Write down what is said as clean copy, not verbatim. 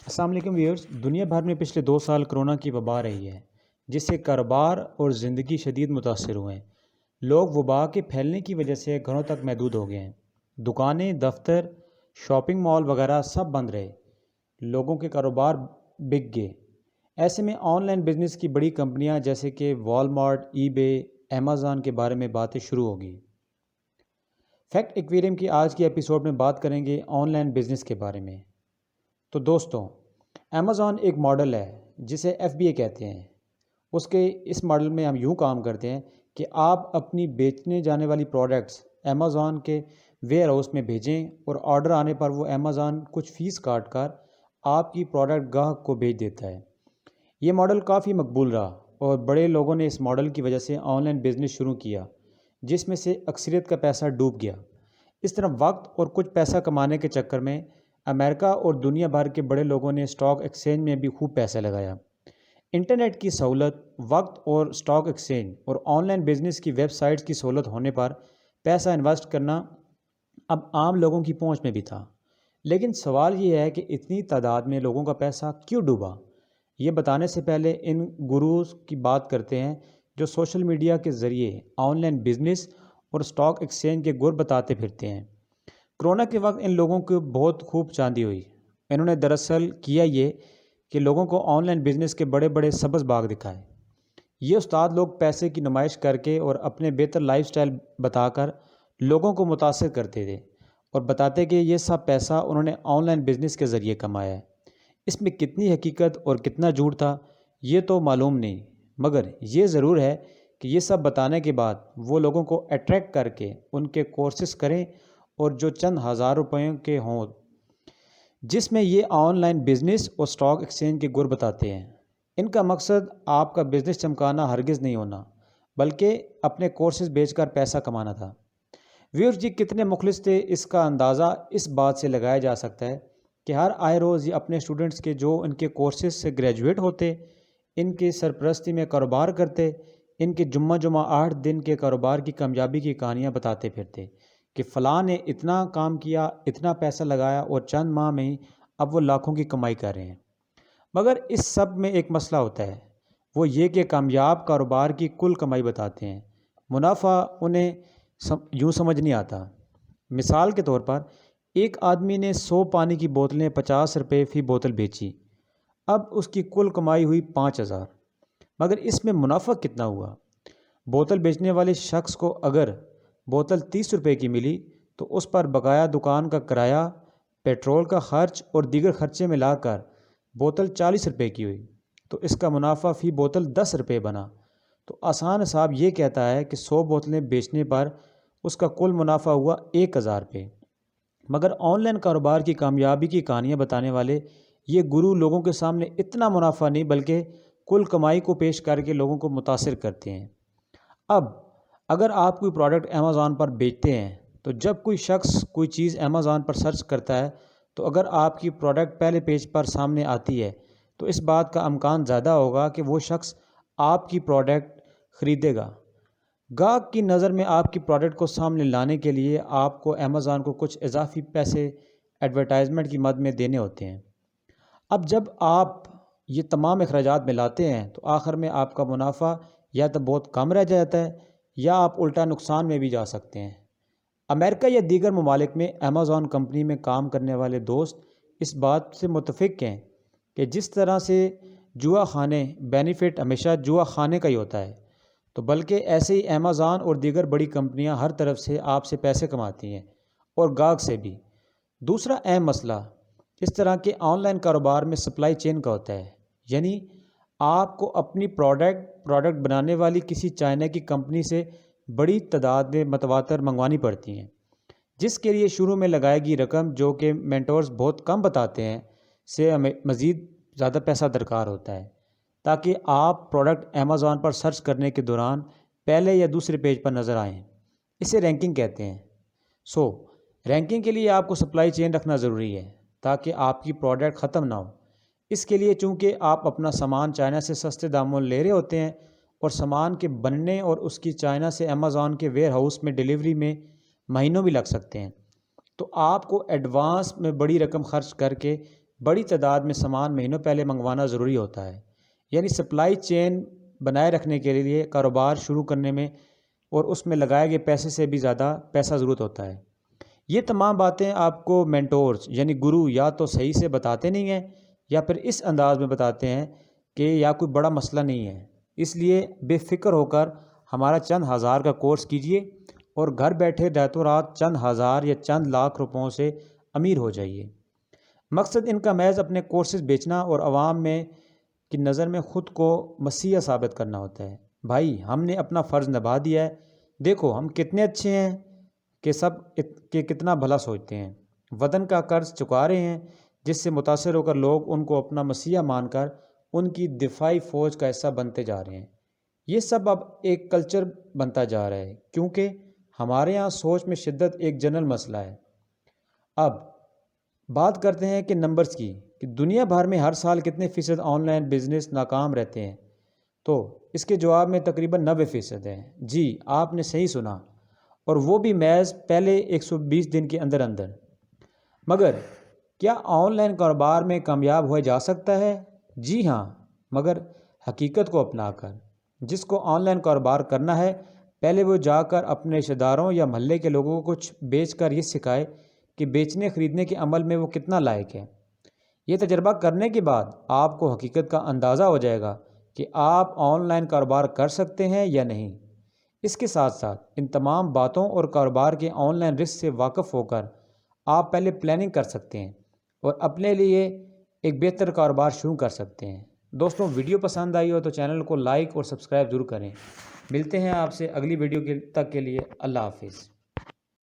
السلام علیکم ویورز، دنیا بھر میں پچھلے 2 سال کرونا کی وبا رہی ہے، جس سے کاروبار اور زندگی شدید متاثر ہوئے ہیں۔ لوگ وبا کے پھیلنے کی وجہ سے گھروں تک محدود ہو گئے ہیں۔ دکانیں، دفتر، شاپنگ مال وغیرہ سب بند رہے۔ لوگوں کے کاروبار بک گئے۔ ایسے میں آن لائن بزنس کی بڑی کمپنیاں جیسے کہ والمارٹ، ای بے، امیزون کے بارے میں باتیں شروع ہو گئی۔ فیکٹ ایکویریم کی آج کی ایپیسوڈ میں بات کریں گے آن لائن بزنس کے بارے میں۔ تو دوستوں، امیزون ایک ماڈل ہے جسے FBA کہتے ہیں۔ اس ماڈل میں ہم یوں کام کرتے ہیں کہ آپ اپنی بیچنے جانے والی پروڈکٹس امیزون کے ویئر ہاؤس میں بھیجیں اور آرڈر آنے پر وہ امیزون کچھ فیس کاٹ کر آپ کی پروڈکٹ گاہک کو بھیج دیتا ہے۔ یہ ماڈل کافی مقبول رہا اور بڑے لوگوں نے اس ماڈل کی وجہ سے آن لائن بزنس شروع کیا، جس میں سے اکثریت کا پیسہ ڈوب گیا۔ اس طرح وقت اور کچھ پیسہ کمانے کے چکر میں امریکہ اور دنیا بھر کے بڑے لوگوں نے اسٹاک ایکسچینج میں بھی خوب پیسہ لگایا۔ انٹرنیٹ کی سہولت، وقت اور اسٹاک ایکسچینج اور آن لائن بزنس کی ویب سائٹس کی سہولت ہونے پر پیسہ انویسٹ کرنا اب عام لوگوں کی پہنچ میں بھی تھا۔ لیکن سوال یہ ہے کہ اتنی تعداد میں لوگوں کا پیسہ کیوں ڈوبا؟ یہ بتانے سے پہلے ان گروز کی بات کرتے ہیں جو سوشل میڈیا کے ذریعے آن لائن بزنس اور اسٹاک ایکسچینج کے گر بتاتے پھرتے ہیں۔ کرونا کے وقت ان لوگوں کو بہت خوب چاندی ہوئی۔ انہوں نے دراصل کیا یہ کہ لوگوں کو آن لائن بزنس کے بڑے بڑے سبز باغ دکھائے۔ یہ استاد لوگ پیسے کی نمائش کر کے اور اپنے بہتر لائف سٹائل بتا کر لوگوں کو متاثر کرتے تھے اور بتاتے کہ یہ سب پیسہ انہوں نے آن لائن بزنس کے ذریعے کمایا ہے۔ اس میں کتنی حقیقت اور کتنا جھوٹ تھا یہ تو معلوم نہیں، مگر یہ ضرور ہے کہ یہ سب بتانے کے بعد وہ لوگوں کو اٹریکٹ کر کے ان کے کورسز کریں اور جو چند ہزار روپیوں کے ہوں، جس میں یہ آن لائن بزنس اور اسٹاک ایکسچینج کے گر بتاتے ہیں۔ ان کا مقصد آپ کا بزنس چمکانا ہرگز نہیں ہونا، بلکہ اپنے کورسز بیچ کر پیسہ کمانا تھا۔ ویور جی کتنے مخلص تھے، اس کا اندازہ اس بات سے لگایا جا سکتا ہے کہ ہر آئے روز یہ اپنے اسٹوڈنٹس کے جو ان کے کورسز سے گریجویٹ ہوتے، ان کی سرپرستی میں کاروبار کرتے، ان کے جمعہ 8 دن کے کاروبار کی کامیابی کی کہانیاں بتاتے پھرتے کہ فلاں نے اتنا کام کیا، اتنا پیسہ لگایا اور چند ماہ میں ہی اب وہ لاکھوں کی کمائی کر رہے ہیں۔ مگر اس سب میں ایک مسئلہ ہوتا ہے، وہ یہ کہ کامیاب کاروبار کی کل کمائی بتاتے ہیں، منافع انہیں یوں سمجھ نہیں آتا۔ مثال کے طور پر ایک آدمی نے 100 پانی کی بوتلیں 50 روپے فی بوتل بیچی، اب اس کی کل کمائی ہوئی 5000، مگر اس میں منافع کتنا ہوا؟ بوتل بیچنے والے شخص کو اگر بوتل 30 روپے کی ملی تو اس پر بقایا دکان کا کرایہ، پیٹرول کا خرچ اور دیگر خرچے ملا کر بوتل 40 روپے کی ہوئی، تو اس کا منافع فی بوتل 10 روپے بنا۔ تو آسان حساب یہ کہتا ہے کہ 100 بوتلیں بیچنے پر اس کا کل منافع ہوا 1000 روپے۔ مگر آن لائن کاروبار کی کامیابی کی کہانیاں بتانے والے یہ گرو لوگوں کے سامنے اتنا منافع نہیں بلکہ کل کمائی کو پیش کر کے لوگوں کو متاثر کرتے ہیں۔ اب اگر آپ کوئی پروڈکٹ امیزون پر بیچتے ہیں تو جب کوئی شخص کوئی چیز امیزون پر سرچ کرتا ہے تو اگر آپ کی پروڈکٹ پہلے پیج پر سامنے آتی ہے تو اس بات کا امکان زیادہ ہوگا کہ وہ شخص آپ کی پروڈکٹ خریدے گا۔ گاہک کی نظر میں آپ کی پروڈکٹ کو سامنے لانے کے لیے آپ کو امیزون کو کچھ اضافی پیسے ایڈورٹائزمنٹ کی مد میں دینے ہوتے ہیں۔ اب جب آپ یہ تمام اخراجات ملاتے ہیں تو آخر میں آپ کا منافع یا تو بہت کم رہ جاتا ہے یا آپ الٹا نقصان میں بھی جا سکتے ہیں۔ امریکہ یا دیگر ممالک میں امیزون کمپنی میں کام کرنے والے دوست اس بات سے متفق ہیں کہ جس طرح سے جوا خانے بینیفٹ ہمیشہ جوا خانے کا ہی ہوتا ہے، تو بلکہ ایسے ہی امیزون اور دیگر بڑی کمپنیاں ہر طرف سے آپ سے پیسے کماتی ہیں اور گاہک سے بھی۔ دوسرا اہم مسئلہ اس طرح کے آن لائن کاروبار میں سپلائی چین کا ہوتا ہے، یعنی آپ کو اپنی پروڈکٹ بنانے والی کسی چائنا کی کمپنی سے بڑی تعداد میں متواتر منگوانی پڑتی ہیں، جس کے لیے شروع میں لگائے گی رقم جو کہ مینٹورز بہت کم بتاتے ہیں سے ہمیں مزید زیادہ پیسہ درکار ہوتا ہے تاکہ آپ پروڈکٹ امیزون پر سرچ کرنے کے دوران پہلے یا دوسرے پیج پر نظر آئیں۔ اسے رینکنگ کہتے ہیں۔ رینکنگ کے لیے آپ کو سپلائی چین رکھنا ضروری ہے تاکہ آپ کی پروڈکٹ ختم نہ ہو۔ اس کے لیے چونکہ آپ اپنا سامان چائنا سے سستے داموں لے رہے ہوتے ہیں اور سامان کے بننے اور اس کی چائنا سے امیزون کے ویئر ہاؤس میں ڈیلیوری میں مہینوں بھی لگ سکتے ہیں، تو آپ کو ایڈوانس میں بڑی رقم خرچ کر کے بڑی تعداد میں سامان مہینوں پہلے منگوانا ضروری ہوتا ہے، یعنی سپلائی چین بنائے رکھنے کے لیے کاروبار شروع کرنے میں اور اس میں لگائے گئے پیسے سے بھی زیادہ پیسہ ضرورت ہوتا ہے۔ یہ تمام باتیں آپ کو مینٹورز یعنی گرو یا تو صحیح سے بتاتے نہیں ہیں یا پھر اس انداز میں بتاتے ہیں کہ یا کوئی بڑا مسئلہ نہیں ہے۔ اس لیے بے فکر ہو کر ہمارا چند ہزار کا کورس کیجئے اور گھر بیٹھے راتوں رات چند ہزار یا چند لاکھ روپوں سے امیر ہو جائیے۔ مقصد ان کا محض اپنے کورسز بیچنا اور عوام میں کی نظر میں خود کو مسیحا ثابت کرنا ہوتا ہے۔ بھائی ہم نے اپنا فرض نبھا دیا ہے، دیکھو ہم کتنے اچھے ہیں کہ کتنا بھلا سوچتے ہیں، وطن کا قرض چکا رہے ہیں، جس سے متاثر ہو کر لوگ ان کو اپنا مسیحا مان کر ان کی دفاعی فوج کا حصہ بنتے جا رہے ہیں۔ یہ سب اب ایک کلچر بنتا جا رہا ہے، کیونکہ ہمارے ہاں سوچ میں شدت ایک جنرل مسئلہ ہے۔ اب بات کرتے ہیں کہ نمبرز کی، کہ دنیا بھر میں ہر سال کتنے فیصد آن لائن بزنس ناکام رہتے ہیں، تو اس کے جواب میں تقریباً 90% ہے۔ جی آپ نے صحیح سنا، اور وہ بھی محض پہلے 120 دن کے اندر اندر۔ مگر کیا آن لائن کاروبار میں کامیاب ہوا جا سکتا ہے؟ جی ہاں، مگر حقیقت کو اپنا کر۔ جس کو آن لائن کاروبار کرنا ہے، پہلے وہ جا کر اپنے رشتہ داروں یا محلے کے لوگوں کو کچھ بیچ کر یہ سکھائے کہ بیچنے خریدنے کے عمل میں وہ کتنا لائق ہے۔ یہ تجربہ کرنے کے بعد آپ کو حقیقت کا اندازہ ہو جائے گا کہ آپ آن لائن کاروبار کر سکتے ہیں یا نہیں۔ اس کے ساتھ ساتھ ان تمام باتوں اور کاروبار کے آن لائن رسک سے واقف ہو کر آپ پہلے پلاننگ کر سکتے ہیں اور اپنے لیے ایک بہتر کاروبار شروع کر سکتے ہیں۔ دوستوں ویڈیو پسند آئی ہو تو چینل کو لائک اور سبسکرائب ضرور کریں۔ ملتے ہیں آپ سے اگلی ویڈیو تک کے لیے اللہ حافظ۔